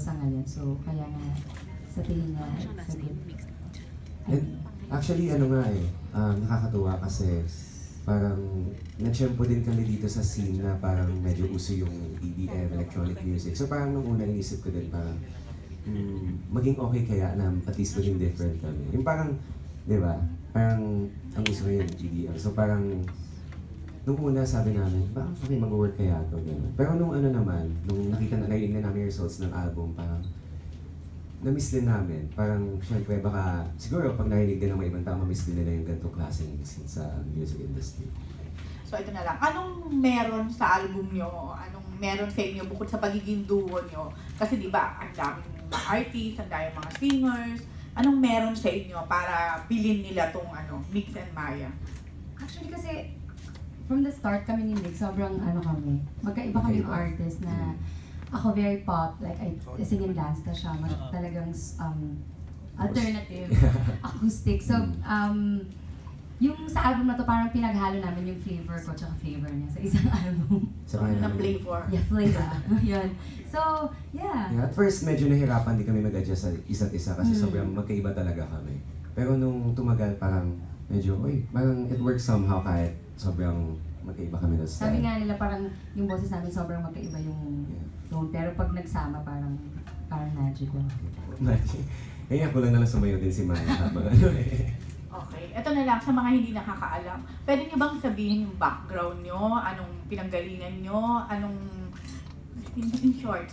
sa ngayon. So, kaya nga, sa tingin niya, sa Actually, ano nga nakakatuwa kasi parang nag-tiyempo din kami dito sa scene na parang medyo uso yung EDM, electronic music. So parang nung una inisip ko din parang maging okay kaya na at least maging different kami. Yung parang, di ba, parang ang uso ngayon EDM. So parang nung una sabi namin, bakit okay mag-work kaya ito? Pero nung ano naman, nung narinig na namin yung results ng album, parang na-miss din namin. Parang, syempre, baka, siguro pag narinig din ng mga ibang tao, ma-miss din nila yung ganitong klaseng scene sa music industry. So, ito na lang. Anong meron sa album nyo? Anong meron sa inyo bukod sa pagiging duo nyo? Kasi di ba, ang daming mga artists, ang daming mga singers. Anong meron sa inyo para bilhin nila tong Mix and Maya? Actually kasi, from the start kami ni Mix, sobrang kami. Magkaiba kaming artist na ako very pop, like I sing and dance na siya, talagang alternative, acoustic. So, yung sa album na to parang pinaghalo namin yung flavor ko tsaka flavor niya sa isang album. So, ng flavor. Yeah, flavor. Yun. So, yeah. At first, medyo nahirapan din kami mag-adjust sa isa't isa kasi sobrang magkaiba talaga kami. Pero nung tumagal, parang medyo, parang it works somehow kahit sobrang magkaiba kami na style. Sabi nga nila parang yung boses namin sobrang magkaiba yung tone. Pero pag nagsama parang magic lang. Magic. Kaya ako lang nalang sumayo din si Maya habang Okay. Ito na lang sa mga hindi nakakaalam. Pwede niyo bang sabihin yung background nyo? Anong pinanggalingan nyo? In short,